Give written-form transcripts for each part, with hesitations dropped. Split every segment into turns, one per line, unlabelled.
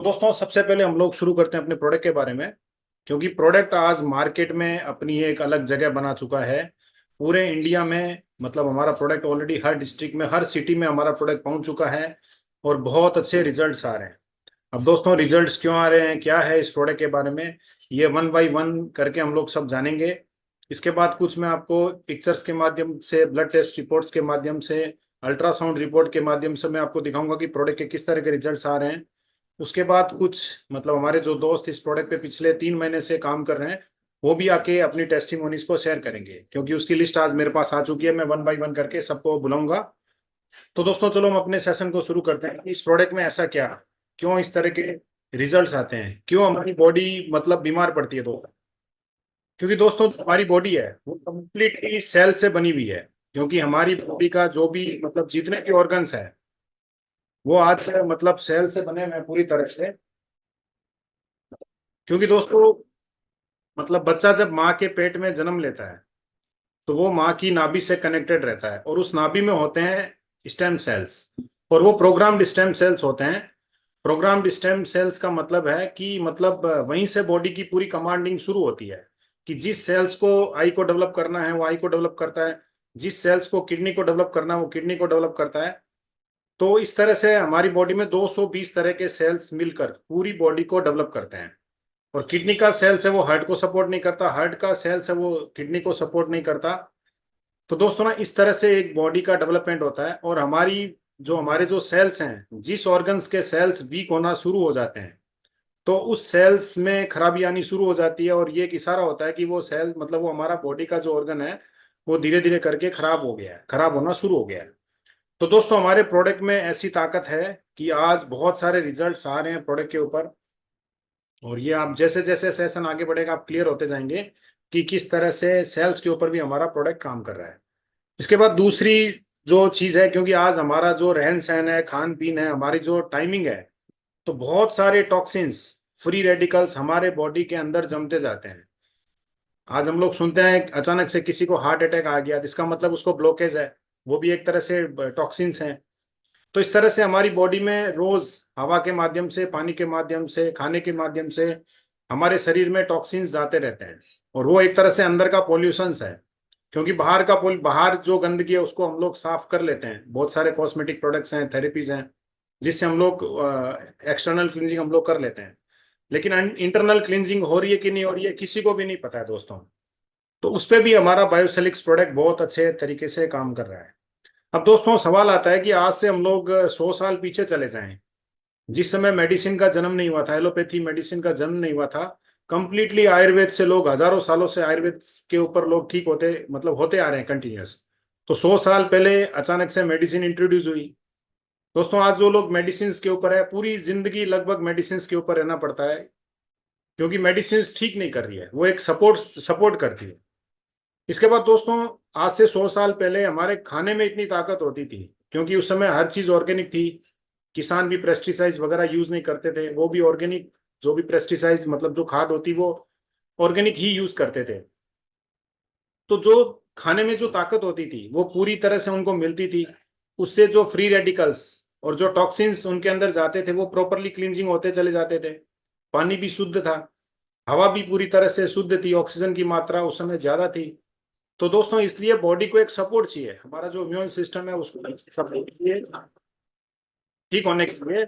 दोस्तों सबसे पहले हम लोग शुरू करते हैं अपने प्रोडक्ट के बारे में। क्योंकि प्रोडक्ट आज मार्केट में अपनी एक अलग जगह बना चुका है पूरे इंडिया में। मतलब हमारा प्रोडक्ट ऑलरेडी हर डिस्ट्रिक्ट में, हर सिटी में हमारा प्रोडक्ट पहुंच चुका है और बहुत अच्छे रिजल्ट्स आ रहे हैं। अब दोस्तों रिजल्ट्स क्यों आ रहे हैं, क्या है इस प्रोडक्ट के बारे में, ये वन बाय वन करके हम लोग सब जानेंगे। इसके बाद कुछ मैं आपको पिक्चर्स के माध्यम से, ब्लड टेस्ट रिपोर्ट्स के माध्यम से, अल्ट्रासाउंड रिपोर्ट के माध्यम से मैं आपको दिखाऊंगा कि प्रोडक्ट के किस तरह के रिजल्ट्स आ रहे हैं। उसके बाद कुछ मतलब हमारे जो दोस्त इस प्रोडक्ट पे पिछले 3 महीने से काम कर रहे हैं वो भी आके अपनी टेस्टिमोनीज को शेयर करेंगे, क्योंकि उसकी लिस्ट आज मेरे पास आ चुकी है। मैं वन बाय वन करके सबको बुलाऊंगा। तो दोस्तों चलो हम अपने सेशन को शुरू करते हैं। इस प्रोडक्ट में ऐसा क्या, क्यों इस तरह के रिजल्ट्स आते हैं, क्यों हमारी बॉडी मतलब बीमार पड़ती है दोस्तों। क्योंकि दोस्तों जो हमारी बॉडी है वो कम्प्लीटली सेल से बनी हुई है। क्योंकि हमारी बॉडी का जो भी मतलब जितने भी ऑर्गन्स है वो आज मतलब सेल से बने हुए हैं पूरी तरह से। क्योंकि दोस्तों मतलब बच्चा जब माँ के पेट में जन्म लेता है तो वो माँ की नाभि से कनेक्टेड रहता है और उस नाभि में होते हैं स्टेम सेल्स, और वो प्रोग्राम्ड स्टेम सेल्स होते हैं। प्रोग्राम्ड स्टेम सेल्स का मतलब है कि मतलब वहीं से बॉडी की पूरी कमांडिंग शुरू होती है कि जिस सेल्स को आई को डेवलप करना है वो आई को डेवलप करता है, जिस सेल्स को किडनी को डेवलप करना है वो किडनी को डेवलप करता है। तो इस तरह से हमारी बॉडी में 220 तरह के सेल्स मिलकर पूरी बॉडी को डेवलप करते हैं। और किडनी का सेल्स है वो हार्ट को सपोर्ट नहीं करता, हार्ट का सेल्स है वो किडनी को सपोर्ट नहीं करता। तो दोस्तों ना इस तरह से एक बॉडी का डेवलपमेंट होता है। और हमारे जो सेल्स हैं, जिस ऑर्गन्स के सेल्स वीक होना शुरू हो जाते हैं तो उस सेल्स में खराबी आनी शुरू हो जाती है, और ये एक इशारा होता है कि वो सेल मतलब वो हमारा बॉडी का जो ऑर्गन है वो धीरे धीरे करके खराब हो गया है, खराब होना शुरू हो गया है। तो दोस्तों हमारे प्रोडक्ट में ऐसी ताकत है कि आज बहुत सारे रिजल्ट्स आ रहे हैं प्रोडक्ट के ऊपर। और ये आप जैसे जैसे सेशन आगे बढ़ेगा आप क्लियर होते जाएंगे कि किस तरह से सेल्स के ऊपर भी हमारा प्रोडक्ट काम कर रहा है। इसके बाद दूसरी जो चीज है, क्योंकि आज हमारा जो रहन सहन है, खान पीन है, हमारी जो टाइमिंग है, तो बहुत सारे टॉक्सिन्स, फ्री रेडिकल्स हमारे बॉडी के अंदर जमते जाते हैं। आज हम लोग सुनते हैं अचानक से किसी को हार्ट अटैक आ गया, जिसका मतलब उसको ब्लॉकेज है, वो भी एक तरह से टॉक्सिन्स हैं। तो इस तरह से हमारी बॉडी में रोज हवा के माध्यम से, पानी के माध्यम से, खाने के माध्यम से हमारे शरीर में टॉक्सिन्स जाते रहते हैं। और वो एक तरह से अंदर का पॉल्यूशंस है। क्योंकि बाहर जो गंदगी है उसको हम लोग साफ कर लेते हैं, बहुत सारे कॉस्मेटिक प्रोडक्ट्स हैं, थेरेपीज हैं, जिससे हम लोग एक्सटर्नल क्लींजिंग हम लोग कर लेते हैं। लेकिन इंटरनल क्लींजिंग हो रही है कि नहीं हो रही है किसी को भी नहीं पता है दोस्तों। तो उस पर भी हमारा बायोसेलिक्स प्रोडक्ट बहुत अच्छे तरीके से काम कर रहा है। अब दोस्तों सवाल आता है कि आज से हम लोग 100 साल पीछे चले जाएं, जिस समय मेडिसिन का जन्म नहीं हुआ था, एलोपैथी मेडिसिन का जन्म नहीं हुआ था, कंप्लीटली आयुर्वेद से लोग हजारों सालों से आयुर्वेद के ऊपर लोग ठीक होते मतलब होते आ रहे हैं कंटिन्यूअस। तो 100 साल पहले अचानक से मेडिसिन इंट्रोड्यूस हुई। दोस्तों आज जो लोग मेडिसिन के ऊपर है, पूरी जिंदगी लगभग मेडिसिन के ऊपर रहना पड़ता है, क्योंकि मेडिसिन ठीक नहीं कर रही है, वो एक सपोर्ट सपोर्ट करती है। इसके बाद दोस्तों आज से 100 साल पहले हमारे खाने में इतनी ताकत होती थी, क्योंकि उस समय हर चीज ऑर्गेनिक थी। किसान भी पेस्टिसाइड्स वगैरह यूज नहीं करते थे, वो भी ऑर्गेनिक, जो भी पेस्टिसाइड्स मतलब जो खाद होती वो ऑर्गेनिक ही यूज करते थे। तो जो खाने में जो ताकत होती थी वो पूरी तरह से उनको मिलती थी। उससे जो फ्री रेडिकल्स और जो टॉक्सिन्स उनके अंदर जाते थे वो प्रॉपरली क्लींजिंग होते चले जाते थे। पानी भी शुद्ध था, हवा भी पूरी तरह से शुद्ध थी, ऑक्सीजन की मात्रा उस समय ज्यादा थी। तो दोस्तों इसलिए बॉडी को एक सपोर्ट चाहिए, हमारा जो इम्यून सिस्टम है उसको सपोर्ट चाहिए ठीक होने के लिए।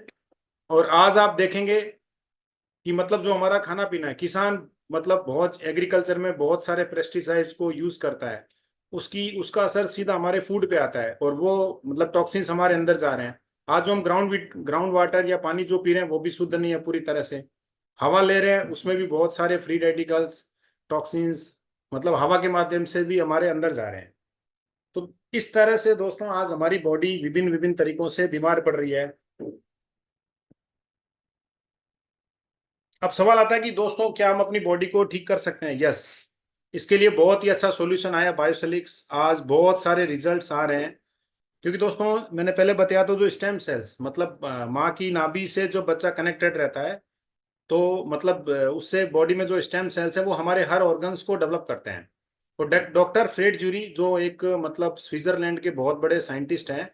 और आज आप देखेंगे कि मतलब जो हमारा खाना पीना है, किसान मतलब बहुत एग्रीकल्चर में बहुत सारे पेस्टिसाइड्स को यूज करता है, उसकी उसका असर सीधा हमारे फूड पे आता है और वो मतलब टॉक्सिन्स हमारे अंदर जा रहे हैं। आज जो हम ग्राउंड वाटर या पानी जो पी रहे हैं वो भी शुद्ध नहीं है पूरी तरह से। हवा ले रहे हैं उसमें भी बहुत सारे फ्री रेडिकल्स, टॉक्सिन्स मतलब हवा के माध्यम से भी हमारे अंदर जा रहे हैं। तो इस तरह से दोस्तों आज हमारी बॉडी विभिन्न विभिन्न तरीकों से बीमार पड़ रही है। अब सवाल आता है कि दोस्तों क्या हम अपनी बॉडी को ठीक कर सकते हैं? यस, इसके लिए बहुत ही अच्छा सॉल्यूशन आया बायोसेलिक्स। आज बहुत सारे रिजल्ट्स आ रहे हैं। क्योंकि दोस्तों मैंने पहले बताया तो जो स्टेम सेल्स मतलब माँ की नाभि से जो बच्चा कनेक्टेड रहता है, तो मतलब उससे बॉडी में जो स्टेम सेल्स है वो हमारे हर ऑर्गन्स को डेवलप करते हैं। तो डॉक्टर फ्रेड ज्यूरी जो एक मतलब स्विट्जरलैंड के बहुत बड़े साइंटिस्ट हैं,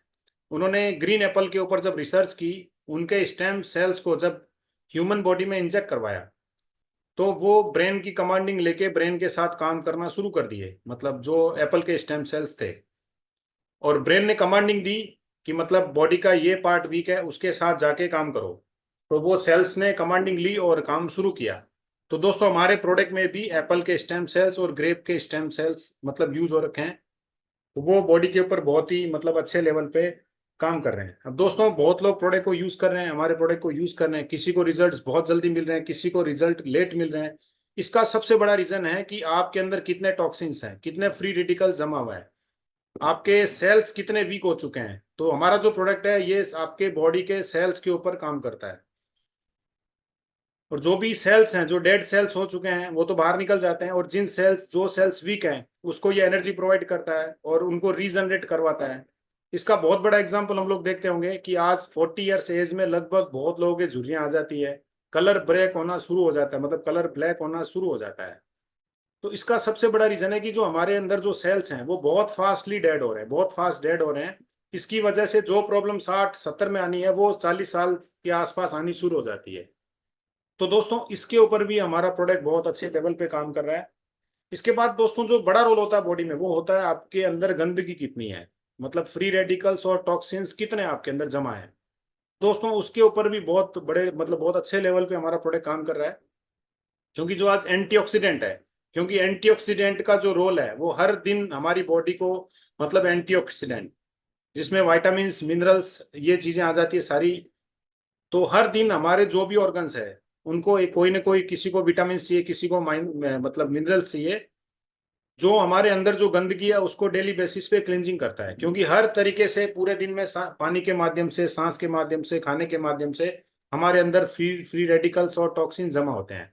उन्होंने ग्रीन एप्पल के ऊपर जब रिसर्च की, उनके स्टेम सेल्स को जब ह्यूमन बॉडी में इंजेक्ट करवाया, तो वो ब्रेन की कमांडिंग लेके ब्रेन के साथ काम करना शुरू कर दिए, मतलब जो एप्पल के स्टेम सेल्स थे। और ब्रेन ने कमांडिंग दी कि मतलब बॉडी का ये पार्ट वीक है, उसके साथ जाके काम करो। तो वो सेल्स ने कमांडिंग ली और काम शुरू किया। तो दोस्तों हमारे प्रोडक्ट में भी एप्पल के स्टेम सेल्स और ग्रेप के स्टेम सेल्स मतलब यूज हो रखे हैं। तो वो बॉडी के ऊपर बहुत ही मतलब अच्छे लेवल पे काम कर रहे हैं। अब दोस्तों बहुत लोग प्रोडक्ट को यूज कर रहे हैं, हमारे प्रोडक्ट को यूज कर रहे हैं, किसी को रिजल्ट्स बहुत जल्दी मिल रहे हैं, किसी को रिजल्ट लेट मिल रहे हैं। इसका सबसे बड़ा रीजन है कि आपके अंदर कितने टॉक्सिन्स हैं, कितने फ्री रेडिकल जमा हुआ है, आपके सेल्स कितने वीक हो चुके हैं। तो हमारा जो प्रोडक्ट है ये आपके बॉडी के सेल्स के ऊपर काम करता है। और जो भी सेल्स हैं, जो डेड सेल्स हो चुके हैं, वो तो बाहर निकल जाते हैं, और जिन सेल्स जो सेल्स वीक हैं उसको ये एनर्जी प्रोवाइड करता है और उनको रीजनरेट करवाता है। इसका बहुत बड़ा एग्जांपल हम लोग देखते होंगे कि आज 40 ईयर्स एज में लगभग बहुत लोगों के झुर्रियां आ जाती है, कलर ब्रेक होना शुरू हो जाता है, मतलब कलर ब्लैक होना शुरू हो जाता है। तो इसका सबसे बड़ा रीजन है कि जो हमारे अंदर जो सेल्स हैं वो बहुत फास्टली डेड हो रहे हैं, बहुत फास्ट डेड हो रहे हैं। इसकी वजह से जो प्रॉब्लम 60-70 में आनी है वो 40 साल के आसपास आनी शुरू हो जाती है। तो दोस्तों इसके ऊपर भी हमारा प्रोडक्ट बहुत अच्छे लेवल पे काम कर रहा है। इसके बाद दोस्तों जो बड़ा रोल होता है बॉडी में, वो होता है आपके अंदर गंदगी कितनी है, मतलब फ्री रेडिकल्स और टॉक्सिन्स कितने आपके अंदर जमा है। दोस्तों उसके ऊपर भी बहुत बड़े मतलब बहुत अच्छे लेवल पे हमारा प्रोडक्ट काम कर रहा है। क्योंकि जो आज एंटीऑक्सीडेंट है, क्योंकि एंटीऑक्सीडेंट का जो रोल है वो हर दिन हमारी बॉडी को मतलब एंटीऑक्सीडेंट जिसमें विटामिन मिनरल्स ये चीजें आ जाती है सारी। तो हर दिन हमारे जो भी ऑर्गन्स है उनको एक कोई ना कोई, किसी को विटामिन चाहिए, किसी को मतलब मिनरल्स चाहिए, जो हमारे अंदर जो गंदगी है उसको डेली बेसिस पे क्लींजिंग करता है। क्योंकि हर तरीके से पूरे दिन में पानी के माध्यम से, सांस के माध्यम से, खाने के माध्यम से हमारे अंदर फ्री फ्री रेडिकल्स और टॉक्सिन जमा होते हैं।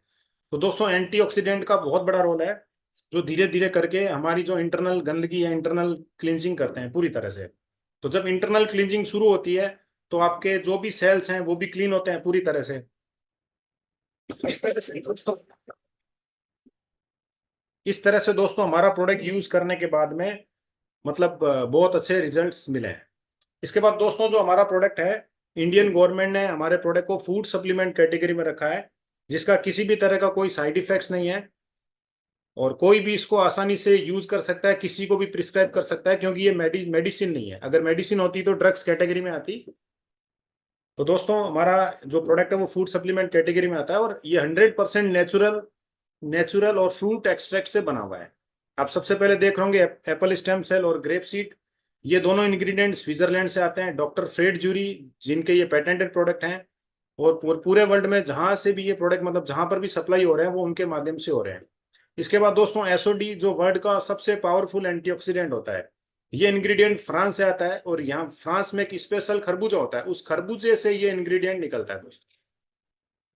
तो दोस्तों एंटीऑक्सीडेंट का बहुत बड़ा रोल है, जो धीरे धीरे करके हमारी जो इंटरनल गंदगी है इंटरनल क्लींजिंग करते हैं पूरी तरह से। तो जब इंटरनल क्लींजिंग शुरू होती है तो आपके जो भी सेल्स हैं वो भी क्लीन होते हैं पूरी तरह से। इस तरह से दोस्तों हमारा प्रोडक्ट यूज करने के बाद में मतलब बहुत अच्छे रिजल्ट्स मिले हैं। इसके बाद दोस्तों जो हमारा प्रोडक्ट है, इंडियन गवर्नमेंट ने हमारे प्रोडक्ट को फूड सप्लीमेंट कैटेगरी में रखा है, जिसका किसी भी तरह का कोई साइड इफेक्ट्स नहीं है, और कोई भी इसको आसानी से यूज कर सकता है, किसी को भी प्रिस्क्राइब कर सकता है, क्योंकि ये मेडिसिन नहीं है। अगर मेडिसिन होती तो ड्रग्स कैटेगरी में आती। तो दोस्तों हमारा जो प्रोडक्ट है वो फूड सप्लीमेंट कैटेगरी में आता है, और ये 100% नेचुरल नेचुरल और फ्रूट एक्सट्रैक्ट से बना हुआ है। आप सबसे पहले देख होंगे एप्पल स्टेम सेल और ग्रेप सीड, ये दोनों इंग्रेडिएंट स्विट्जरलैंड से आते हैं, डॉक्टर फ्रेड ज्यूरी जिनके ये पेटेंटेड प्रोडक्ट हैं। और पूरे वर्ल्ड में जहां से भी ये प्रोडक्ट मतलब जहां पर भी सप्लाई हो रहे हैं वो उनके माध्यम से हो रहे हैं। इसके बाद दोस्तों एसओडी जो वर्ल्ड का सबसे पावरफुल एंटीऑक्सीडेंट होता है, ये इंग्रेडिएंट फ्रांस से आता है, और यहाँ फ्रांस में एक स्पेशल खरबूजा होता है, उस खरबूजे से ये इंग्रेडिएंट निकलता है दोस्तों।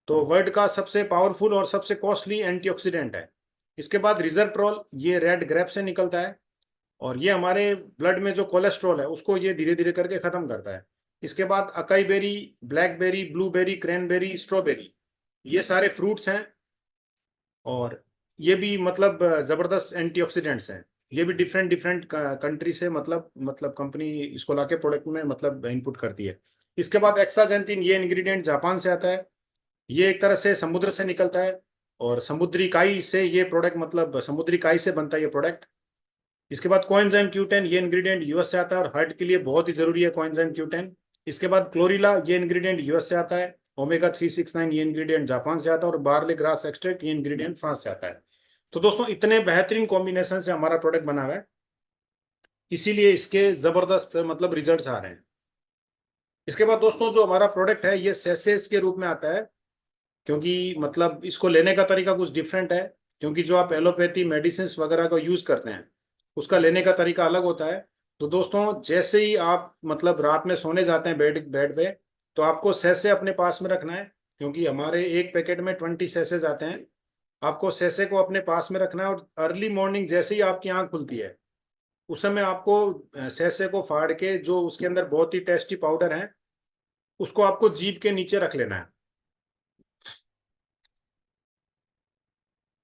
तो वर्ल्ड का सबसे पावरफुल और सबसे कॉस्टली एंटीऑक्सीडेंट है। इसके बाद रिजर्ट्रॉल, ये रेड ग्रेप से निकलता है, और ये हमारे ब्लड में जो कोलेस्ट्रॉल है उसको ये धीरे धीरे करके खत्म करता है। इसके बाद acai berry, blackberry, blueberry, cranberry, strawberry, ये सारे फ्रूट्स हैं, और ये भी मतलब जबरदस्त एंटीऑक्सीडेंट्स हैं। ये भी डिफरेंट डिफरेंट कंट्री से मतलब कंपनी इसको लाके प्रोडक्ट में मतलब इनपुट करती है। इसके बाद एक्साजेंथिन, ये इंग्रेडिएंट जापान से आता है, ये एक तरह से समुद्र से निकलता है, और समुद्री काई से ये प्रोडक्ट मतलब समुद्री काई से बनता है ये प्रोडक्ट। इसके बाद कोएंजाइम क्यूटेन, ये इंग्रेडिएंट यूएस से आता है और हार्ट के लिए बहुत ही जरूरी है कोएंजाइम क्यूटेन। इसके बाद क्लोरीला, ये इंग्रेडिएंट यूएस से आता है। ओमेगा 369, ये इंग्रेडिएंट जापान से आता है, और बार्ले ग्रास एक्सट्रैक्ट, ये इंग्रेडिएंट फ्रांस से आता है। तो दोस्तों इतने बेहतरीन कॉम्बिनेशन से हमारा प्रोडक्ट बना हुआ है, इसीलिए इसके जबरदस्त मतलब रिजल्ट्स आ रहे हैं। इसके बाद दोस्तों जो हमारा प्रोडक्ट है ये सेसेस के रूप में आता है, क्योंकि मतलब इसको लेने का तरीका कुछ डिफरेंट है। क्योंकि जो आप एलोपैथी मेडिसिन वगैरह का यूज करते हैं उसका लेने का तरीका अलग होता है। तो दोस्तों जैसे ही आप मतलब रात में सोने जाते हैं बेड बेड पे, तो आपको सैसे अपने पास में रखना है, क्योंकि हमारे एक पैकेट में 20 सैसेज आते हैं। आपको सैसे को अपने पास में रखना है, और अर्ली मॉर्निंग जैसे ही आपकी आंख खुलती है उस समय आपको सैसे को फाड़ के जो उसके अंदर बहुत ही टेस्टी पाउडर है उसको आपको जीभ के नीचे रख लेना है।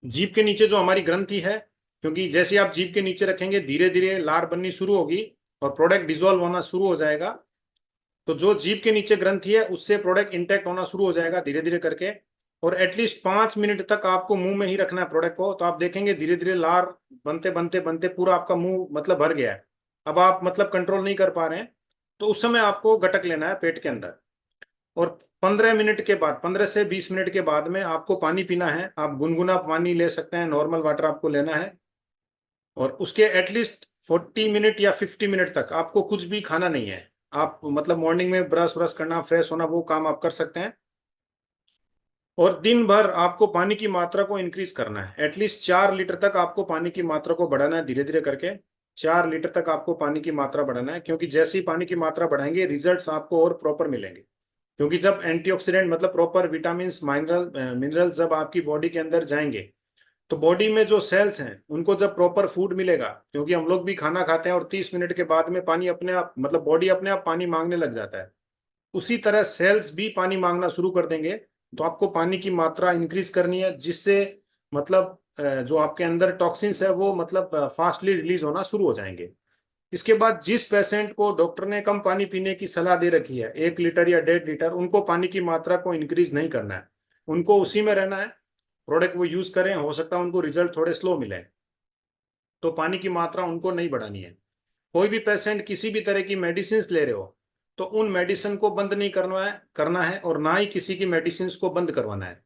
जीभ के नीचे जो हमारी ग्रंथि है, क्योंकि जैसे आप जीभ के नीचे रखेंगे धीरे धीरे लार बननी शुरू होगी और प्रोडक्ट डिजोल्व होना शुरू हो जाएगा। तो जो जीभ के नीचे ग्रंथि है उससे प्रोडक्ट इंटेक्ट होना शुरू हो जाएगा धीरे धीरे करके। और एटलीस्ट 5 मिनट तक आपको मुंह में ही रखना है प्रोडक्ट को, तो आप देखेंगे धीरे धीरे लार बनते बनते बनते पूरा आपका मुंह मतलब भर गया है। अब आप मतलब कंट्रोल नहीं कर पा रहे हैं, तो उस समय आपको गटक लेना है पेट के अंदर। और 15 मिनट के बाद, 15 से 20 मिनट के बाद में आपको पानी पीना है। आप गुनगुना पानी ले सकते हैं, नॉर्मल वाटर आपको लेना है। और उसके एटलीस्ट 40 मिनट या 50 मिनट तक आपको कुछ भी खाना नहीं है। आप मतलब मॉर्निंग में ब्रश व्रश करना, फ्रेश होना, वो काम आप कर सकते हैं। और दिन भर आपको पानी की मात्रा को इंक्रीज करना है। एटलीस्ट 4 लीटर तक आपको पानी की मात्रा को बढ़ाना है धीरे धीरे करके। 4 लीटर तक आपको पानी की मात्रा बढ़ाना है, क्योंकि जैसे ही पानी की मात्रा बढ़ाएंगे रिजल्ट्स आपको और प्रॉपर मिलेंगे। क्योंकि जब एंटीऑक्सीडेंट मतलब प्रॉपर विटामिन मिनरल्स जब आपकी बॉडी के अंदर जाएंगे, तो बॉडी में जो सेल्स हैं उनको जब प्रॉपर फूड मिलेगा, क्योंकि हम लोग भी खाना खाते हैं और 30 मिनट के बाद में पानी अपने आप मतलब बॉडी अपने आप पानी मांगने लग जाता है, उसी तरह सेल्स भी पानी मांगना शुरू कर देंगे। तो आपको पानी की मात्रा इंक्रीज करनी है, जिससे मतलब जो आपके अंदर टॉक्सिन्स है वो मतलब फास्टली रिलीज होना शुरू हो जाएंगे। इसके बाद जिस पेशेंट को डॉक्टर ने कम पानी पीने की सलाह दे रखी है, 1 लीटर या 1.5 लीटर, उनको पानी की मात्रा को इंक्रीज नहीं करना है, उनको उसी में रहना है। प्रोडक्ट वो यूज करें, हो सकता है उनको रिजल्ट थोड़े स्लो मिले, तो पानी की मात्रा उनको नहीं बढ़ानी है। कोई भी पेशेंट किसी भी तरह की मेडिसिन ले रहे हो, तो उन मेडिसिन को बंद नहीं करना है और ना ही किसी की मेडिसिन को बंद करवाना है।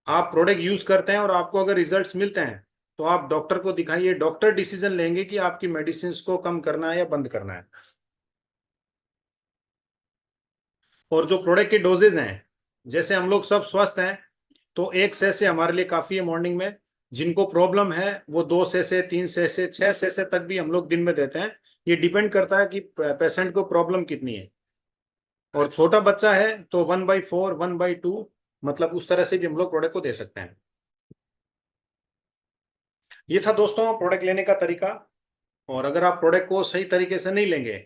आप प्रोडक्ट यूज करते हैं और आपको अगर रिजल्ट्स मिलते हैं, तो आप डॉक्टर को दिखाइए, डॉक्टर डिसीजन लेंगे कि आपकी मेडिसिन को कम करना है या बंद करना है। और जो प्रोडक्ट के डोजेज हैं, जैसे हम लोग सब स्वस्थ हैं, तो 1 सैशे हमारे लिए काफी है मॉर्निंग में। जिनको प्रॉब्लम है वो 2 सैशे, 3 सैशे, 6 सैशे तक भी हम लोग दिन में देते हैं। ये डिपेंड करता है कि पेशेंट को प्रॉब्लम कितनी है। और छोटा बच्चा है तो 1/4, 1/2, मतलब उस तरह से भी हम लोग प्रोडक्ट को दे सकते हैं। ये था दोस्तों प्रोडक्ट लेने का तरीका। और अगर आप प्रोडक्ट को सही तरीके से नहीं लेंगे,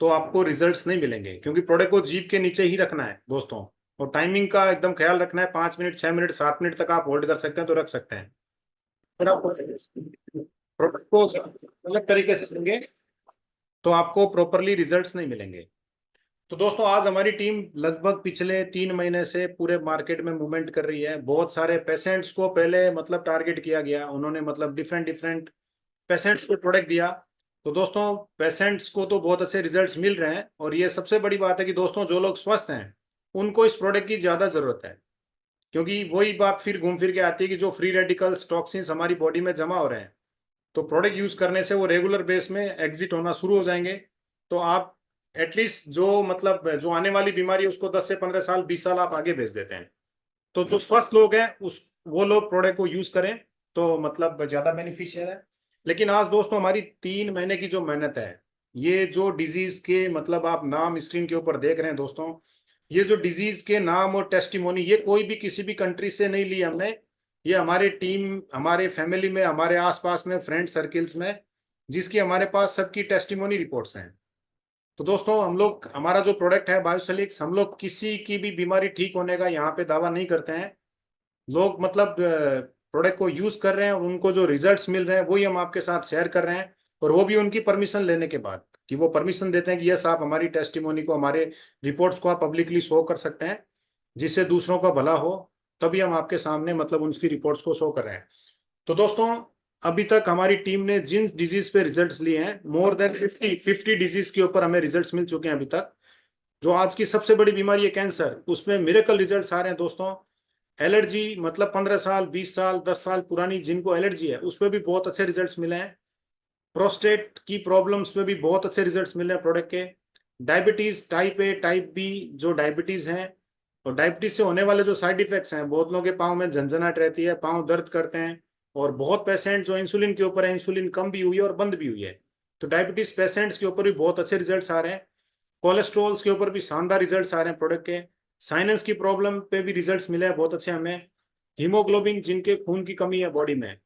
तो आपको रिजल्ट्स नहीं मिलेंगे, क्योंकि प्रोडक्ट को जीभ के नीचे ही रखना है दोस्तों। और टाइमिंग का एकदम ख्याल रखना है, 5 मिनट, 6 मिनट, 7 मिनट तक आप होल्ड कर सकते हैं तो रख सकते हैं। अगर आप प्रोडक्ट को अलग तरीके से लेंगे, तो आपको प्रॉपरली रिजल्ट्स नहीं मिलेंगे। तो दोस्तों आज हमारी टीम लगभग पिछले 3 महीने से पूरे मार्केट में मूवमेंट कर रही है। बहुत सारे पेशेंट्स को पहले मतलब टारगेट किया गया, उन्होंने मतलब डिफरेंट डिफरेंट पेशेंट्स को प्रोडक्ट दिया। तो दोस्तों पेशेंट्स को तो बहुत अच्छे रिजल्ट्स मिल रहे हैं, और ये सबसे बड़ी बात है कि दोस्तों जो लोग स्वस्थ हैं उनको इस प्रोडक्ट की ज्यादा जरूरत है। क्योंकि वही बात फिर घूम फिर के आती है कि जो फ्री रेडिकल्स टॉक्सिन्स हमारी बॉडी में जमा हो रहे हैं, तो प्रोडक्ट यूज करने से वो रेगुलर बेस में एग्जिट होना शुरू हो जाएंगे। तो आप एटलीस्ट जो मतलब जो आने वाली बीमारी है उसको 10 से 15 साल, 20 साल आप आगे भेज देते हैं। तो जो स्वस्थ लोग हैं उस वो लोग प्रोडक्ट को यूज करें, तो मतलब ज्यादा बेनिफिशियल है। लेकिन आज दोस्तों हमारी 3 महीने की जो मेहनत है, ये जो डिजीज के मतलब आप नाम स्क्रीन के ऊपर देख रहे हैं दोस्तों, ये जो डिजीज के नाम और टेस्टिमोनी, ये कोई भी किसी भी कंट्री से नहीं ली हमने। ये हमारे टीम, हमारे फैमिली में, हमारे आसपास में, फ्रेंड सर्किल्स में, जिसकी हमारे पास सबकी टेस्टिमोनी रिपोर्ट्स हैं। तो दोस्तों हम लोग, हमारा जो प्रोडक्ट है बायोसोलिक्स, हम लोग किसी की भी बीमारी ठीक होने का यहाँ पे दावा नहीं करते हैं। लोग मतलब प्रोडक्ट को यूज कर रहे हैं और उनको जो रिजल्ट्स मिल रहे हैं वही हम आपके साथ शेयर कर रहे हैं। और वो भी उनकी परमिशन लेने के बाद, कि वो परमिशन देते हैं कि यस आप हमारी टेस्टिमोनी को, हमारे रिपोर्ट्स को आप पब्लिकली शो कर सकते हैं, जिससे दूसरों का भला हो। तभी हम आपके सामने मतलब उनकी रिपोर्ट्स को शो कर रहे हैं। तो दोस्तों अभी तक हमारी टीम ने जिन डिजीज पे रिजल्ट्स लिए हैं, मोर देन 50 डिजीज के ऊपर हमें रिजल्ट्स मिल चुके हैं अभी तक। जो आज की सबसे बड़ी बीमारी है कैंसर, उसमें मिरेकल रिजल्ट्स आ रहे हैं दोस्तों। एलर्जी मतलब 15 साल, 20 साल, 10 साल पुरानी जिनको एलर्जी है, उस पर भी बहुत अच्छे रिजल्ट्स मिले हैं। प्रोस्टेट की प्रॉब्लम्स में भी बहुत अच्छे रिजल्ट्स मिले हैं प्रोडक्ट के। Diabetes type A, type B जो डायबिटीज हैं, और डायबिटीज से होने वाले जो साइड इफेक्ट्स हैं, बहुत लोगों के पाँव में झंझनाहट रहती है, पाँव दर्द करते हैं। और बहुत पेशेंट जो इंसुलिन के ऊपर है, इंसुलिन कम भी हुई है और बंद भी हुई है। तो डायबिटीज पेशेंट्स के ऊपर भी बहुत अच्छे रिजल्ट्स आ रहे हैं। कोलेस्ट्रॉल्स के ऊपर भी शानदार रिजल्ट्स आ रहे हैं प्रोडक्ट के। साइनस की प्रॉब्लम पे भी रिजल्ट्स मिले हैं बहुत अच्छे हमें। हीमोग्लोबिन, जिनके खून की कमी है बॉडी में,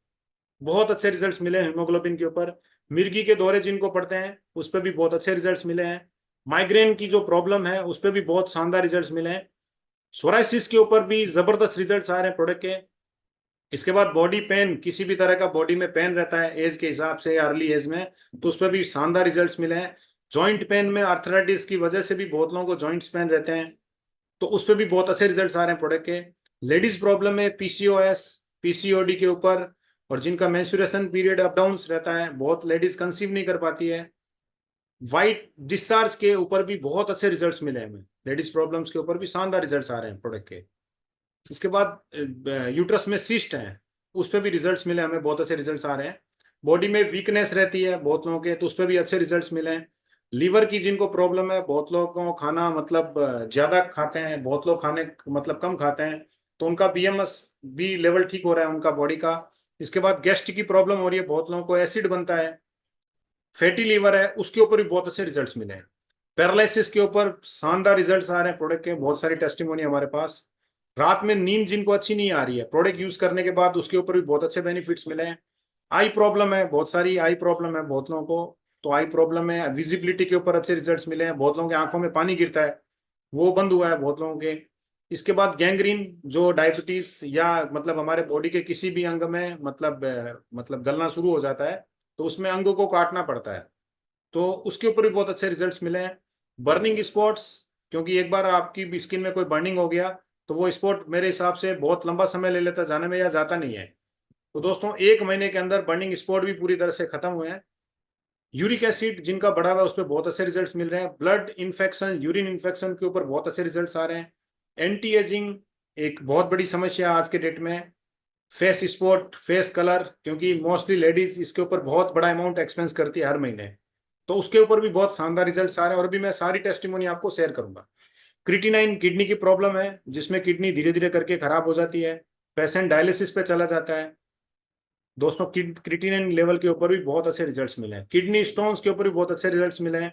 बहुत अच्छे रिजल्ट्स मिले हैं हीमोग्लोबिन के ऊपर। मिर्गी के दौरे जिनको पड़ते हैं उस पर भी बहुत अच्छे रिजल्ट्स मिले हैं। माइग्रेन की जो प्रॉब्लम है उस पर भी बहुत शानदार रिजल्ट्स मिले हैं। सोराइसिस के ऊपर भी जबरदस्त रिजल्ट्स आ रहे हैं प्रोडक्ट के। इसके बाद बॉडी पेन, किसी भी तरह का बॉडी में पेन रहता है एज के हिसाब से या अर्ली एज में, तो उस पर भी शानदार रिजल्ट्स मिले हैं। जॉइंट पेन में आर्थराइटिस की वजह से भी बहुत लोगों को जॉइंट्स पेन रहते हैं, तो उस पर भी बहुत अच्छे रिजल्ट्स आ रहे हैं प्रोडक्ट के। लेडीज प्रॉब्लम में पीसीओएस, पीसीओडी के ऊपर, और जिनका मेंस्ट्रुएशन पीरियड अप डाउन रहता है, बहुत लेडीज कंसीव नहीं कर पाती है, वाइट डिस्चार्ज के ऊपर भी बहुत अच्छे रिजल्ट्स मिले हैं हमें। लेडीज प्रॉब्लम्स के ऊपर भी शानदार रिजल्ट्स आ रहे हैं प्रोडक्ट के। इसके बाद यूट्रस में सिस्ट हैं, उस पर भी रिजल्ट्स मिले हमें, बहुत अच्छे रिजल्ट्स आ रहे हैं। बॉडी में वीकनेस रहती है बहुत लोगों के, तो उस पर भी अच्छे रिजल्ट्स मिले हैं। लीवर की जिनको प्रॉब्लम है, बहुत लोगों को खाना मतलब ज्यादा खाते हैं, बहुत लोग खाने मतलब कम खाते हैं, तो उनका बीएमएस भी लेवल ठीक हो रहा है उनका बॉडी का। इसके बाद गैस्ट्रिक की प्रॉब्लम हो रही है, बहुत लोगों को एसिड बनता है, फैटी लीवर है, उसके ऊपर भी बहुत अच्छे रिजल्ट्स मिले हैं। पैरालिसिस के ऊपर शानदार रिजल्ट्स आ रहे हैं प्रोडक्ट के, बहुत सारी टेस्टिमोनी हमारे पास। रात में नींद जिनको अच्छी नहीं आ रही है, प्रोडक्ट यूज करने के बाद उसके ऊपर भी बहुत अच्छे बेनिफिट्स मिले हैं। आई प्रॉब्लम है, बहुत सारी आई प्रॉब्लम है बहुत लोगों को, तो आई प्रॉब्लम है, विजिबिलिटी के ऊपर अच्छे रिजल्ट्स मिले हैं, बहुत लोगों की आंखों में पानी गिरता है, वो बंद हुआ है बहुत लोगों के। इसके बाद गैंग्रीन, जो डायबिटीज या मतलब हमारे बॉडी के किसी भी अंग में मतलब गलना शुरू हो जाता है, तो उसमें अंगों को काटना पड़ता है, तो उसके ऊपर भी बहुत अच्छे रिजल्ट्स मिले हैं। बर्निंग स्पॉट्स, क्योंकि एक बार आपकी स्किन में कोई बर्निंग हो गया, तो वो स्पॉट मेरे हिसाब से बहुत लंबा समय ले लेता जाने में, या जाता नहीं है। तो दोस्तों 1 महीने के अंदर बर्निंग स्पॉट भी पूरी तरह से खत्म हुए हैं। यूरिक एसिड जिनका बढ़ा हुआ है, उस पर बहुत अच्छे रिजल्ट्स मिल रहे हैं। ब्लड इन्फेक्शन, यूरिन इन्फेक्शन के ऊपर बहुत अच्छे रिजल्ट्स आ रहे हैं। एंटी एजिंग एक बहुत बड़ी समस्या है आज के डेट में। फेस स्पॉट, फेस कलर, क्योंकि मोस्टली लेडीज इसके ऊपर बहुत बड़ा अमाउंट एक्सपेंस करती है हर महीने, तो उसके ऊपर भी बहुत शानदार रिजल्ट्स आ रहे हैं, और भी मैं सारी टेस्टिमोनी आपको शेयर करूंगा। क्रिटिनाइन किडनी की प्रॉब्लम है, जिसमें किडनी धीरे धीरे करके खराब हो जाती है, पेशेंट डायलिसिस पे चला जाता है। दोस्तों क्रिटिनाइन लेवल के ऊपर भी बहुत अच्छे रिजल्ट्स मिले हैं। किडनी स्टोन्स के ऊपर भी बहुत अच्छे रिजल्ट्स मिले हैं।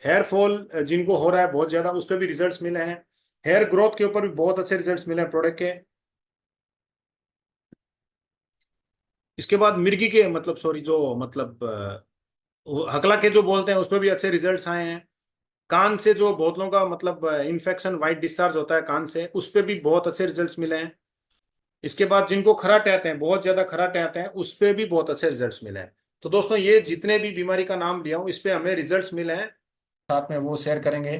हेयर फॉल जिनको हो रहा है बहुत ज्यादा, उस पर भी रिजल्ट्स मिले हैं। हेयर ग्रोथ के ऊपर भी बहुत अच्छे रिजल्ट्स मिले हैं प्रोडक्ट के। इसके बाद मिर्गी के मतलब सॉरी जो मतलब हकला के जो बोलते हैं, उस पर भी अच्छे रिजल्ट्स आए हैं। कान से जो बहुत लोगों का मतलब इन्फेक्शन, वाइट डिस्चार्ज होता है कान से, उस पर भी बहुत अच्छे रिजल्ट्स मिले हैं। इसके बाद जिनको खर्राटे आते हैं, बहुत ज्यादा खर्राटे आते हैं, उस पे भी बहुत अच्छे रिजल्ट्स मिले हैं। तो दोस्तों ये जितने भी बीमारी का नाम लिया हूँ, इस पे हमें रिजल्ट्स मिले हैं, साथ में वो शेयर करेंगे।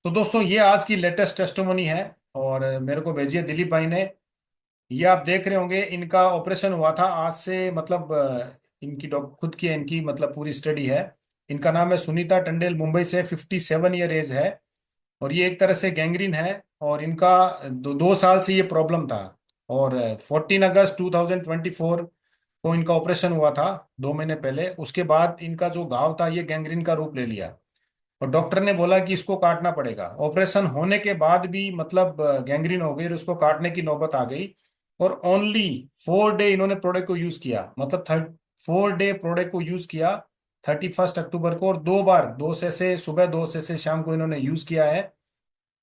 तो दोस्तों ये आज की लेटेस्ट टेस्टिमोनी है, और मेरे को भेजी है दिलीप भाई ने। ये आप देख रहे होंगे, इनका ऑपरेशन हुआ था आज से मतलब इनकी खुद की इनकी मतलब पूरी स्टडी है। इनका नाम है सुनीता टंडेल, मुंबई से, 57 ईयर एज है, और ये एक तरह से गैंग्रीन है, और इनका 2 साल से ये प्रॉब्लम था। और 14 अगस्त 2024 को इनका ऑपरेशन हुआ था, 2 महीने पहले। उसके बाद इनका जो घाव था ये गैंग्रीन का रूप ले लिया, और डॉक्टर ने बोला कि इसको काटना पड़ेगा। ऑपरेशन होने के बाद भी मतलब गैंग्रीन हो गई और उसको काटने की नौबत आ गई। और ओनली 4 डे इन्होंने प्रोडक्ट को यूज किया, मतलब 4 डे प्रोडक्ट को यूज किया 31 अक्टूबर को, और 2 बार, 2 से सुबह, 2 से शाम को इन्होंने यूज किया है।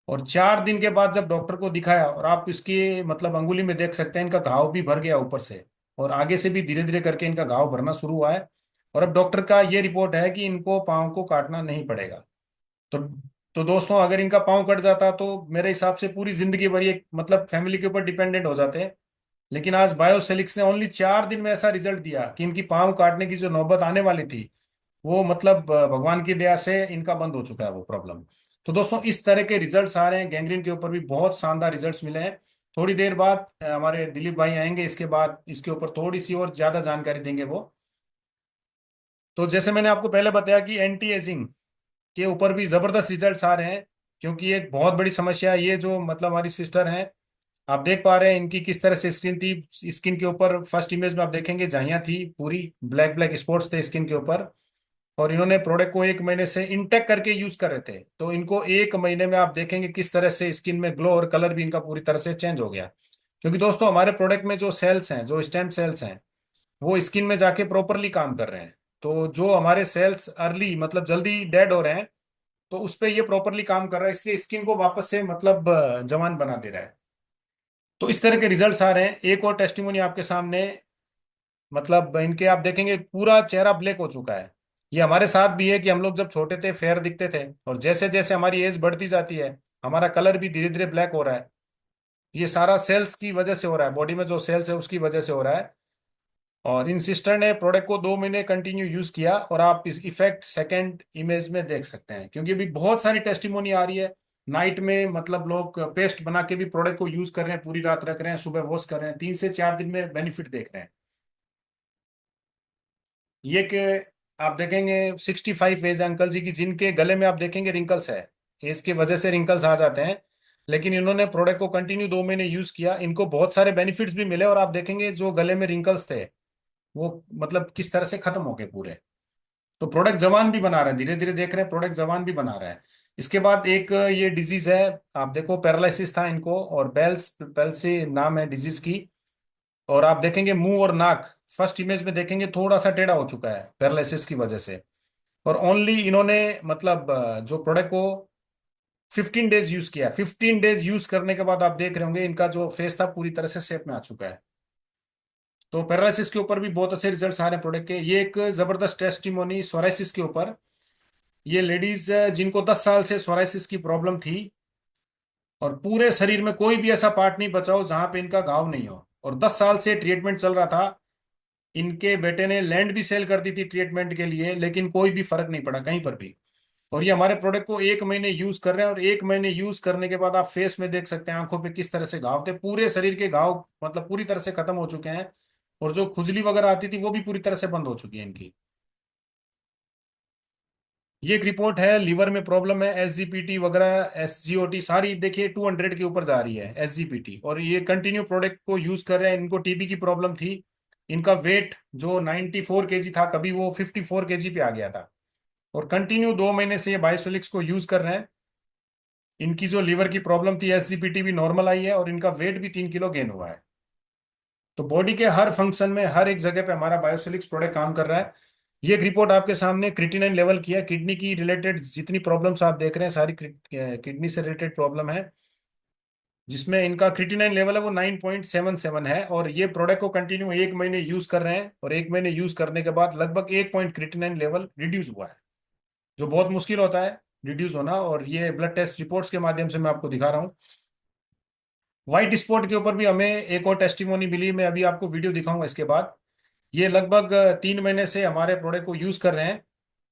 और 4 दिन के बाद जब डॉक्टर को दिखाया, और आप इसकी मतलब अंगुली में देख सकते हैं, इनका घाव भी भर गया ऊपर से, और आगे से भी धीरे धीरे करके इनका घाव भरना शुरू हुआ है। और अब डॉक्टर का ये रिपोर्ट है कि इनको पाँव को काटना नहीं पड़ेगा। तो तो दोस्तों अगर इनका पाँव कट जाता तो मेरे हिसाब से पूरी जिंदगी भर ये मतलब फैमिली के ऊपर डिपेंडेंट हो जाते हैं। लेकिन आज बायोसेलिक्स ने ओनली 4 दिन में ऐसा रिजल्ट दिया कि इनकी पाँव काटने की जो नौबत आने वाली थी, वो मतलब भगवान की दया से इनका बंद हो चुका है वो प्रॉब्लम। तो दोस्तों इस तरह के रिजल्ट्स आ रहे हैं, गैंग्रीन के ऊपर भी बहुत शानदार रिजल्ट्स मिले हैं। थोड़ी देर बाद हमारे दिलीप भाई आएंगे, इसके बाद इसके ऊपर थोड़ी सी और ज्यादा जानकारी देंगे वो। तो जैसे मैंने आपको पहले बताया कि एंटी एजिंग के ऊपर भी जबरदस्त रिजल्ट्स आ रहे हैं, क्योंकि ये एक बहुत बड़ी समस्या है। ये जो मतलब हमारी सिस्टर हैं, आप देख पा रहे हैं इनकी किस तरह से स्किन थी। स्किन के ऊपर फर्स्ट इमेज में आप देखेंगे झाइयाँ थी, पूरी ब्लैक ब्लैक स्पॉट्स थे स्किन के ऊपर। और इन्होंने प्रोडक्ट को 1 महीने से इंटेक करके यूज कर रहे थे, तो इनको 1 महीने में आप देखेंगे किस तरह से स्किन में ग्लो, और कलर भी इनका पूरी तरह से चेंज हो गया। क्योंकि दोस्तों हमारे प्रोडक्ट में जो सेल्स हैं, जो स्टेम सेल्स हैं, वो स्किन में जाके प्रॉपरली काम कर रहे हैं। तो जो हमारे सेल्स अर्ली मतलब जल्दी डेड हो रहे हैं, तो उस पे ये प्रॉपरली काम कर रहा है, इसलिए स्किन को वापस से मतलब जवान बना दे रहा है। तो इस तरह के रिजल्ट्स आ रहे हैं। एक और टेस्टिमोनी आपके सामने, मतलब इनके आप देखेंगे पूरा चेहरा ब्लैक हो चुका है। ये हमारे साथ भी है कि हम लोग जब छोटे थे फेयर दिखते थे, और जैसे जैसे हमारी एज बढ़ती जाती है, हमारा कलर भी धीरे धीरे ब्लैक हो रहा है। ये सारा सेल्स की वजह से हो रहा है, बॉडी में जो सेल्स है उसकी वजह से हो रहा है। और इन सिस्टर ने प्रोडक्ट को 2 महीने कंटिन्यू यूज किया, और आप इस इफेक्ट सेकंड इमेज में देख सकते हैं, क्योंकि अभी बहुत सारी टेस्टिमोनी आ रही है। नाइट में मतलब लोग पेस्ट बना के भी प्रोडक्ट को यूज कर रहे हैं, पूरी रात रख रहे हैं, सुबह वॉश कर रहे हैं, 3 से 4 दिन में बेनिफिट देख रहे हैं। ये कि आप देखेंगे 65 एज अंकल जी की, जिनके गले में आप देखेंगे रिंकल्स है, एज की वजह से रिंकल्स आ जाते हैं, लेकिन इन्होंने प्रोडक्ट को कंटिन्यू 2 महीने यूज किया, इनको बहुत सारे बेनिफिट्स भी मिले, और आप देखेंगे जो गले में रिंकल्स थे वो मतलब किस तरह से खत्म हो गए पूरे। तो प्रोडक्ट जवान भी बना रहे हैं, धीरे धीरे देख रहे हैं प्रोडक्ट जवान भी बना रहा है। इसके बाद एक ये डिजीज है, आप देखो पैरालिसिस था इनको, और बेल्स पेल्सी नाम है डिजीज की। और आप देखेंगे मुंह और नाक फर्स्ट इमेज में देखेंगे थोड़ा सा टेढ़ा हो चुका है पैरालिसिस की वजह से। और ओनली इन्होंने मतलब जो प्रोडक्ट को 15 डेज यूज किया, 15 डेज यूज करने के बाद आप देख रहे होंगे इनका जो फेस था पूरी तरह से शेप में आ चुका है। तो पैरालिसिस के ऊपर भी बहुत अच्छे रिजल्ट्स आ रहे हैं प्रोडक्ट के। ये एक जबरदस्त टेस्टिमोनी सोराइसिस के ऊपर। ये लेडीज जिनको 10 साल से सोराइसिस की प्रॉब्लम थी, और पूरे शरीर में कोई भी ऐसा पार्ट नहीं बचा हो जहां पे इनका घाव नहीं हो, और 10 साल से ट्रीटमेंट चल रहा था। इनके बेटे ने लैंड भी सेल कर दी थी ट्रीटमेंट के लिए, लेकिन कोई भी फर्क नहीं पड़ा कहीं पर भी। और ये हमारे प्रोडक्ट को 1 महीने यूज कर रहे हैं, और 1 महीने यूज करने के बाद आप फेस में देख सकते हैं आंखों पे किस तरह से घाव थे, पूरे शरीर के घाव मतलब पूरी तरह से खत्म हो चुके हैं। और जो खुजली वगैरह आती थी वो भी पूरी तरह से बंद हो चुकी है इनकी। ये एक रिपोर्ट है, लीवर में प्रॉब्लम है, एसजीपीटी वगैरह एसजीओटी सारी देखिए 200 के ऊपर जा रही है एसजीपीटी, और ये कंटिन्यू प्रोडक्ट को यूज कर रहे हैं। इनको टीबी की प्रॉब्लम थी, इनका वेट जो 94 kg था कभी वो 54 kg पे आ गया था, और कंटिन्यू 2 महीने से ये बायोसोलिक्स को यूज कर रहे हैं। इनकी जो लीवर की प्रॉब्लम थी एसजीपीटी भी नॉर्मल आई है, और इनका वेट भी 3 किलो गेन हुआ है। तो बॉडी के हर फंक्शन में हर एक जगह पे हमारा बायोसिलिक्स प्रोडक्ट काम कर रहा है। ये एक रिपोर्ट आपके सामने क्रिएटिनिन लेवल की है, किडनी की रिलेटेड जितनी प्रॉब्लम्स आप देख रहे हैं सारी किडनी से रिलेटेड प्रॉब्लम है, जिसमें इनका क्रिएटिनिन लेवल है वो 9.77 है। और ये प्रोडक्ट को कंटिन्यू 1 महीने यूज कर रहे हैं, और 1 महीने यूज करने के बाद लगभग 1 पॉइंट क्रिएटिनिन लेवल रिड्यूस हुआ है, जो बहुत मुश्किल होता है रिड्यूस होना। और ये ब्लड टेस्ट रिपोर्ट्स के माध्यम से मैं आपको दिखा रहा हूँ। व्हाइट स्पॉट के ऊपर भी हमें एक और टेस्टिमोनी मिली, मैं अभी आपको वीडियो दिखाऊंगा इसके बाद। ये लगभग 3 महीने से हमारे प्रोडक्ट को यूज कर रहे हैं,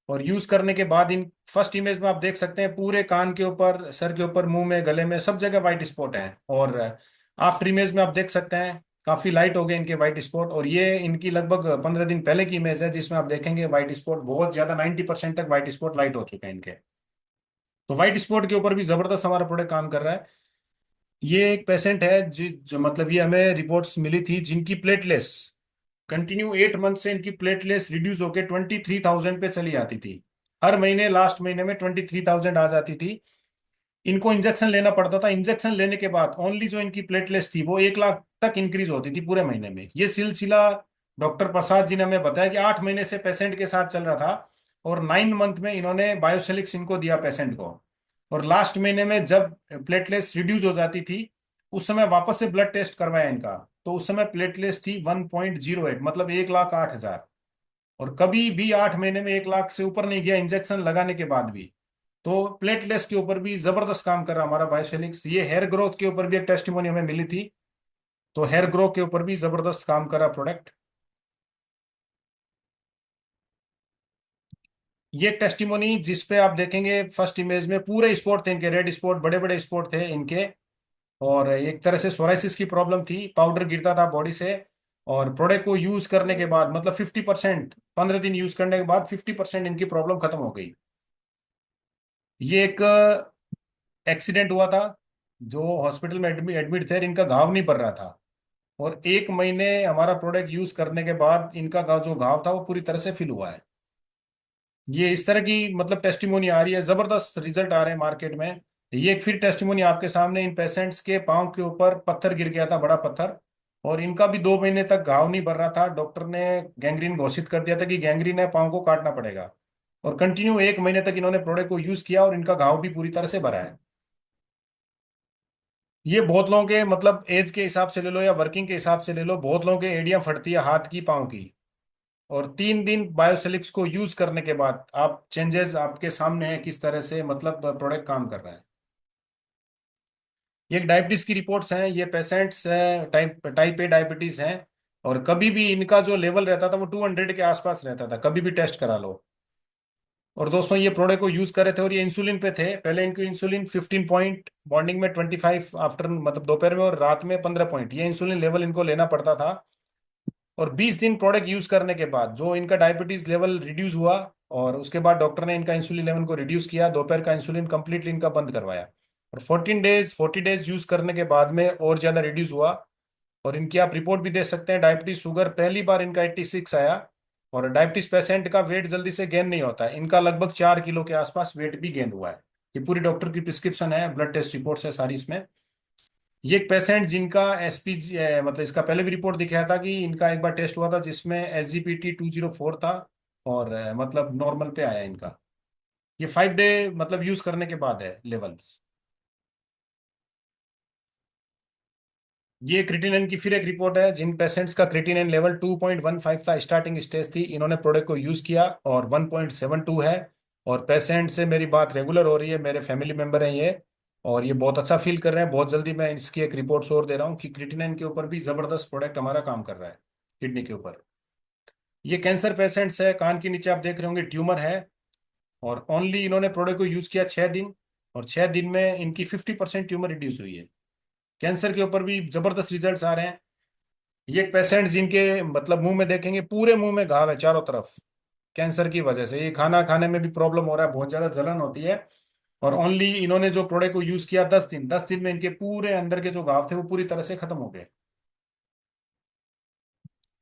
और यूज करने के बाद इन फर्स्ट इमेज में आप देख सकते हैं पूरे कान के ऊपर, सर के ऊपर, मुंह में, गले में, सब जगह व्हाइट स्पॉट हैं। और आफ्टर इमेज में आप देख सकते हैं काफी लाइट हो गए इनके व्हाइट स्पॉट। और ये इनकी लगभग 15 दिन पहले की इमेज है, जिसमें आप देखेंगे व्हाइट स्पॉट बहुत ज्यादा 90% तक व्हाइट स्पॉट लाइट हो चुके हैं इनके। तो व्हाइट स्पॉट के ऊपर भी जबरदस्त हमारा प्रोडक्ट काम कर रहा है। ये एक पेशेंट है जो मतलब ये हमें रिपोर्ट्स मिली थी जिनकी प्लेटलेस कंटिन्यू 8 मंथ से इनकी प्लेटलेस रिड्यूस होकर 23,000 पे चली आती थी। हर महीने लास्ट महीने में 23,000 आ जाती थी। इनको इंजेक्शन लेना पड़ता था, इंजेक्शन लेने के बाद ओनली जो इनकी प्लेटलेस थी वो 1 लाख तक इंक्रीज होती थी पूरे महीने में। ये सिलसिला डॉक्टर प्रसाद जी ने हमें बताया कि 8 महीने से पेशेंट के साथ चल रहा था, और 9 मंथ में इन्होंने बायोसिलिक्स इनको दिया पेशेंट को। और लास्ट महीने में जब प्लेटलेस रिड्यूस हो जाती थी, उस समय वापस से ब्लड टेस्ट करवाया इनका, तो उस समय प्लेटलेस थी 1.08, मतलब 1,08,000। और कभी भी 8 महीने में 1 लाख से ऊपर नहीं गया इंजेक्शन लगाने के बाद भी। तो प्लेटलेट्स के ऊपर भी जबरदस्त काम कर रहा हमारा बायोफिनिक्स। ये हेयर ग्रोथ के ऊपर भी एक टेस्टिमोनी हमें मिली थी, तो हेयर ग्रोथ के ऊपर भी जबरदस्त काम कर रहा प्रोडक्ट। ये टेस्टिमोनी जिसपे आप देखेंगे फर्स्ट इमेज में पूरे स्पॉट थे इनके, रेड स्पॉट, बड़े बड़े स्पॉट थे इनके। और एक तरह से सोराइसिस की प्रॉब्लम थी, पाउडर गिरता था बॉडी से। और प्रोडक्ट को यूज करने के बाद मतलब 50%, 15 दिन यूज करने के बाद 50% इनकी प्रॉब्लम खत्म हो गई। ये एक एक्सीडेंट हुआ था, जो हॉस्पिटल में एडमिट थे, इनका घाव नहीं भर रहा था, और 1 महीने हमारा प्रोडक्ट यूज करने के बाद इनका जो घाव था वो पूरी तरह से फिल हुआ है। ये इस तरह की मतलब टेस्टिमोनी आ रही है, जबरदस्त रिजल्ट आ रहे हैं मार्केट में। ये एक फिर टेस्टिमोनी आपके सामने, इन पेशेंट्स के पांव के ऊपर पत्थर गिर गया था, बड़ा पत्थर, और इनका भी 2 महीने तक घाव नहीं भर रहा था। डॉक्टर ने गैंग्रीन घोषित कर दिया था कि गैंग्रीन है, पांव को काटना पड़ेगा। और कंटिन्यू 1 महीने तक इन्होंने प्रोडक्ट को यूज किया, और इनका घाव भी पूरी तरह से भरा है। ये बहुत लोगों के मतलब एज के हिसाब से ले लो या वर्किंग के हिसाब से ले लो, बहुत लोगों के एड़ियां फटती है हाथ की, पांव की। और 3 दिन बायोसिलिक्स को यूज करने के बाद आप चेंजेस आपके सामने है किस तरह से मतलब प्रोडक्ट काम कर रहा है। ये एक डायबिटीज की रिपोर्ट्स हैं, ये patients type type A diabetes हैं। और कभी भी इनका जो लेवल रहता था वो 200 के आसपास रहता था, कभी भी टेस्ट करा लो। और दोस्तों ये प्रोडक्ट को यूज कर रहे थे और ये इंसुलिन पे थे। पहले इनको इंसुलिन 15 पॉइंट, मॉर्निंग में 25, आफ्टर मतलब दोपहर में, और रात में 15 पॉइंट, ये इंसुलिन लेवल इनको लेना पड़ता था। और 20 दिन प्रोडक्ट यूज करने के बाद जो इनका डायबिटीज लेवल रिड्यूस हुआ, और उसके बाद डॉक्टर ने इनका इंसुलिन लेवल को रिड्यूस किया, दोपहर का इंसुलिन कंप्लीटली इनका बंद करवाया। और 40 डेज यूज करने के बाद में और ज्यादा रिड्यूस हुआ। और इनकी आप रिपोर्ट भी दे सकते हैं। डायबिटीज शुगर पहली बार इनका 86 आया। और डायबिटीज पेशेंट का वेट जल्दी से गेन नहीं होता है, इनका लगभग 4 किलो के आसपास वेट भी गेन हुआ है। ये पूरी डॉक्टर की प्रिस्क्रिप्शन है, ब्लड टेस्ट रिपोर्ट्स है सारी इसमें। ये एक पेशेंट जिनका एसपीजी, मतलब इसका पहले भी रिपोर्ट दिखाया था कि इनका एक बार टेस्ट हुआ था जिसमें SGPT 204 था। और मतलब नॉर्मल पे आया इनका। ये 5 डे मतलब यूज करने के बाद है लेवल। ये क्रिटिनिन की फिर एक रिपोर्ट है, जिन पेशेंट्स का क्रिटिनिन लेवल 2.15 था, स्टार्टिंग स्टेज थी, इन्होंने प्रोडक्ट को यूज किया और 1.72 है। और पेशेंट से मेरी बात रेगुलर हो रही है, मेरे फैमिली मेंबर हैं ये। और ये बहुत अच्छा फील कर रहे हैं। बहुत जल्दी मैं इसकी एक रिपोर्ट और दे रहा हूँ कि क्रिटिनिन के ऊपर भी जबरदस्त प्रोडक्ट हमारा काम कर रहा है, किडनी के ऊपर। ये कैंसर पेशेंट्स है, कान के नीचे आप देख रहे होंगे ट्यूमर है। और ओनली इन्होंने प्रोडक्ट को यूज किया 6 दिन। और 6 दिन में इनकी 50% ट्यूमर रिड्यूस हुई है। कैंसर के ऊपर भी जबरदस्त रिजल्ट्स आ रहे हैं। ये एक पेशेंट जिनके मतलब मुंह में देखेंगे पूरे मुंह में घाव है चारों तरफ, कैंसर की वजह से। ये खाना खाने में भी प्रॉब्लम हो रहा है, बहुत ज्यादा जलन होती है। और ओनली इन्होंने जो प्रोडक्ट को यूज किया 10 दिन, 10 दिन में इनके पूरे अंदर के जो घाव थे वो पूरी तरह से खत्म हो गए।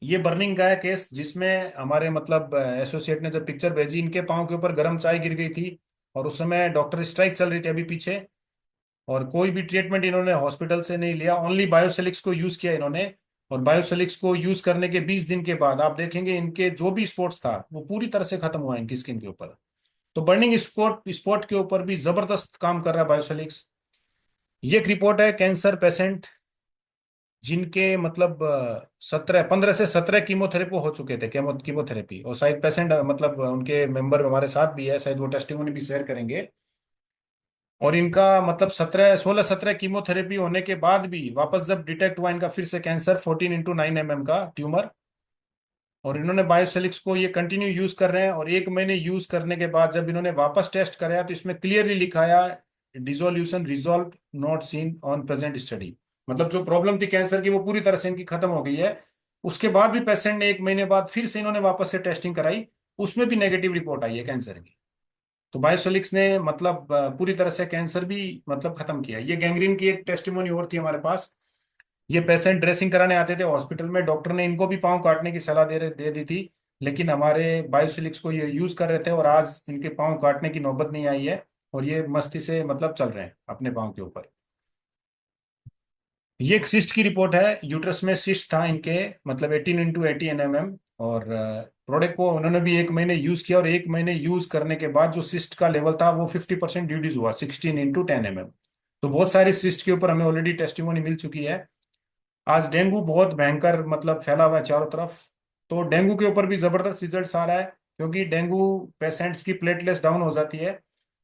ये बर्निंग का है केस, जिसमें हमारे मतलब एसोसिएट ने जब पिक्चर भेजी, इनके पाँव के ऊपर गर्म चाय गिर गई थी। और उस समय डॉक्टर स्ट्राइक चल रही थी अभी पीछे। और कोई भी ट्रीटमेंट इन्होंने हॉस्पिटल से नहीं लिया, ओनली बायोसिलिक्स को यूज किया इन्होंने। और बायोसिलिक्स को यूज करने के 20 दिन के बाद आप देखेंगे इनके जो भी स्पॉट्स था वो पूरी तरह से खत्म हुआ इनकी स्किन के ऊपर। तो बर्निंग स्पॉट स्पॉट के ऊपर भी जबरदस्त काम कर रहा है बायोसिलिक्स। ये एक रिपोर्ट है कैंसर पेशेंट जिनके मतलब 15 से 17 कीमोथेरेपी हो चुके थे, कीमोथेरेपी। और शायद पेशेंट मतलब उनके मेंबर हमारे साथ भी है, शायद वो टेस्टिमोनी भी शेयर करेंगे। और इनका मतलब 16-17 कीमोथेरेपी होने के बाद भी वापस जब डिटेक्ट हुआ इनका फिर से कैंसर 14x9 mm का ट्यूमर। और इन्होंने बायोसेलिक्स को ये कंटिन्यू यूज कर रहे हैं। और 1 महीने यूज करने के बाद जब इन्होंने वापस टेस्ट कराया तो इसमें क्लियरली लिखा आया, dissolution resolve not seen on present study. मतलब जो प्रॉब्लम थी कैंसर की वो पूरी तरह से इनकी खत्म हो गई है। उसके बाद भी पेशेंट ने 1 महीने बाद फिर से इन्होंने वापस से टेस्टिंग कराई, उसमें भी नेगेटिव रिपोर्ट आई है कैंसर की। तो बायोसोलिक्स ने मतलब पूरी तरह से कैंसर भी मतलब खत्म किया। ये गैंग्रीन की एक टेस्टिमोनी और थी हमारे पास। ये पेशेंट ड्रेसिंग कराने आते थे हॉस्पिटल में, डॉक्टर ने इनको भी पाँव काटने की सलाह दे दी थी। लेकिन हमारे बायोसिलिक्स को ये यूज कर रहे थे और आज इनके पाँव काटने की नौबत नहीं आई है। और ये मस्ती से मतलब चल रहे हैं अपने पाँव के ऊपर। ये एक सिस्ट की रिपोर्ट है, यूट्रस में सिस्ट था इनके, मतलब 18x18 mm। और प्रोडक्ट को उन्होंने भी 1 महीने यूज किया और 1 महीने यूज करने के बाद जो सिस्ट का लेवल था वो 50% रिड्यूस हुआ, 16x10 mm। तो बहुत सारी सिस्ट के ऊपर हमें ऑलरेडी टेस्टिमोनी मिल चुकी है। आज डेंगू बहुत भयंकर मतलब फैला हुआ है चारों तरफ। तो डेंगू के ऊपर भी जबरदस्त रिजल्ट आ रहा है, क्योंकि डेंगू पेशेंट्स की प्लेटलेट्स डाउन हो जाती है।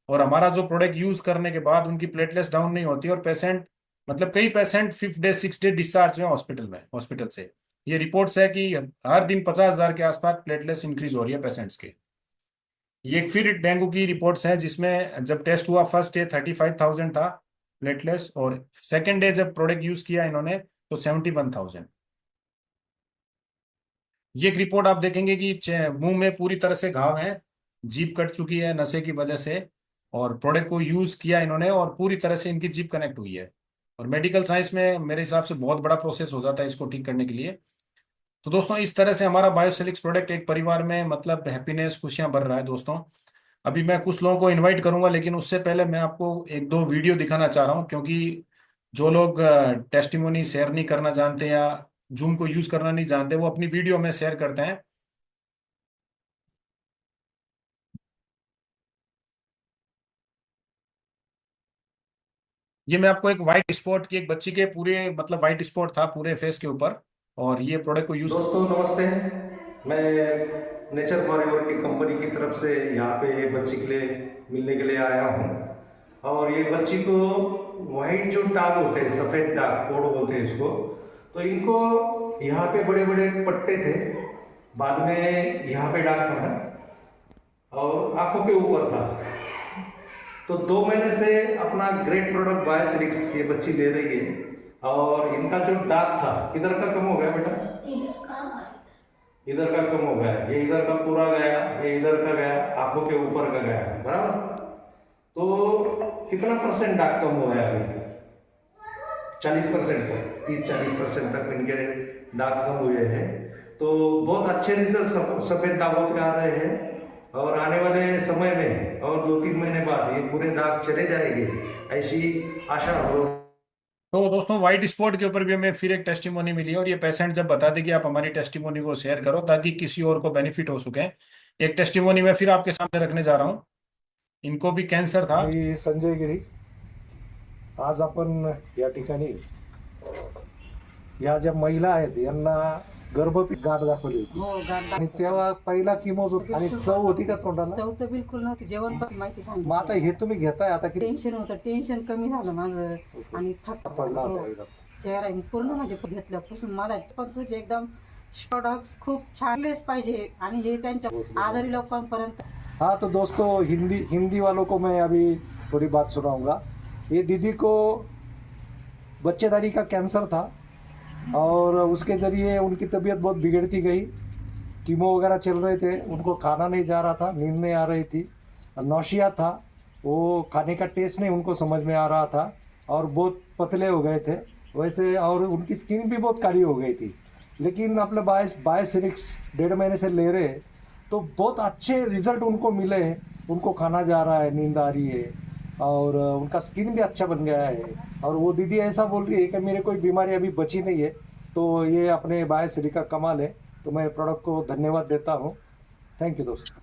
और हमारा जो प्रोडक्ट यूज करने के बाद उनकी प्लेटलेट्स डाउन नहीं होती, और पेशेंट मतलब कई पेशेंट 5 डे 6 डे डिस्चार्ज हुए हॉस्पिटल से। ये रिपोर्ट्स है कि हर दिन 50,000 के आसपास प्लेटलेट्स इंक्रीज हो रही है पेशेंट्स के। ये एक फिर डेंगू की रिपोर्ट्स हैं, जिसमें जब टेस्ट हुआ फर्स्ट डे 35,000 था प्लेटलेट्स, और सेकेंड डे जब प्रोडक्ट यूज किया इन्होंने तो 71,000। ये एक रिपोर्ट आप देखेंगे कि मुंह में पूरी तरह से घाव है, जीभ कट चुकी है नशे की वजह से। और प्रोडक्ट को यूज किया इन्होंने और पूरी तरह से इनकी जीभ कनेक्ट हुई है। और मेडिकल साइंस में मेरे हिसाब से बहुत बड़ा प्रोसेस हो जाता है इसको ठीक करने के लिए। तो दोस्तों इस तरह से हमारा बायोसिलिक्स प्रोडक्ट एक परिवार में मतलब हैप्पीनेस, खुशियां भर रहा है दोस्तों। अभी मैं कुछ लोगों को इनवाइट करूंगा, लेकिन उससे पहले मैं आपको एक दो वीडियो दिखाना चाह रहा हूं, क्योंकि जो लोग टेस्टिमोनी शेयर नहीं करना जानते या जूम को यूज करना नहीं जानते, वो अपनी वीडियो में शेयर करते हैं। ये मैं आपको एक वाइट स्पॉट की, एक बच्ची के पूरे मतलब वाइट स्पॉट था पूरे फेस के ऊपर, और ये प्रोडक्ट को यूज।
दोस्तों नमस्ते। मैं नेचर फॉरएवर की कंपनी की तरफ से यहाँ पे बच्ची के लिए मिलने के लिए आया हूँ। और ये बच्ची को वाइट जो दाग होते हैं, सफ़ेद दाग कोड बोलते हैं इसको, तो इनको यहाँ पे बड़े बड़े पट्टे थे, बाद में यहाँ पे दाग था और आंखों के ऊपर था। तो 2 महीने से अपना ग्रेट प्रोडक्ट बायोसिरिक्स ये बच्ची ले रही है और इनका जो दाग था किधर का कम हो गया बेटा? इधर का कम हो गया, ये इधर का पूरा गया, ये इधर का गया, आंखों के ऊपर का गया, बराबर। तो कितना परसेंट दाग कम हो गया अभी? 40% तक, 30-40% तक इनके दाग कम हुए हैं। तो बहुत अच्छे रिजल्ट सफेद दागों के आ रहे हैं और आने वाले समय में और 2-3 महीने बाद ये पूरे दाग चले जाएंगे, ऐसी आशा हो।
तो दोस्तों व्हाइट स्पॉट के ऊपर भी हमें फिर एक टेस्टिमोनी मिली और ये पेशेंट जब बता दे कि आप हमारी टेस्टिमोनी को शेयर करो ताकि किसी और को बेनिफिट हो सके। एक टेस्टिमोनी मैं फिर आपके सामने रखने जा रहा हूँ। इनको भी कैंसर था।
मी संजय गिरी, आज आपण या ठिकाणी या ज्या महिला आहेत यांना गर्भपी गाठ दाखवली होती
हो गाठ
आणि तेव्हा पहिला किमोज होती आणि चव होती का तोंडाला?
चव तर बिलकुल नव्हती. जेवण पण माहिती
मग
सांगितलं.
आता हे तुम्ही घेताय आता किती
टेन्शन होतं, टेन्शन कमी झालं माझं आणि थक
पडला
हो.
होता एकदम?
चेहरा पूर्ण माझे घेतल्यापासून माझा पण तुझे एकदम प्रोडक्ट्स खूप छानलेच पाहिजे आणि हे त्यांच्या आजारी लोकांपर्यंत.
हाँ तो दोस्तों, हिंदी वालों को मैं अभी थोड़ी बात सुनाऊंगा। ये दीदी को बच्चेदानी का कैंसर था और उसके ज़रिए उनकी तबीयत बहुत बिगड़ती गई। कीमो वगैरह चल रहे थे, उनको खाना नहीं जा रहा था, नींद नहीं आ रही थी, नौशिया था, वो खाने का टेस्ट नहीं उनको समझ में आ रहा था और बहुत पतले हो गए थे वैसे, और उनकी स्किन भी बहुत काली हो गई थी। लेकिन अपने बायोसिरिक्स 1.5 महीने से ले रहे तो बहुत अच्छे रिजल्ट उनको मिले हैं। उनको खाना जा रहा है, नींद आ रही है और उनका स्किन भी अच्छा बन गया है। और वो दीदी ऐसा बोल रही है कि मेरे कोई बीमारी अभी बची नहीं है, तो ये अपने बायोसिरिक का कमाल है। तो मैं प्रोडक्ट को धन्यवाद देता हूँ। थैंक यू दोस्तों।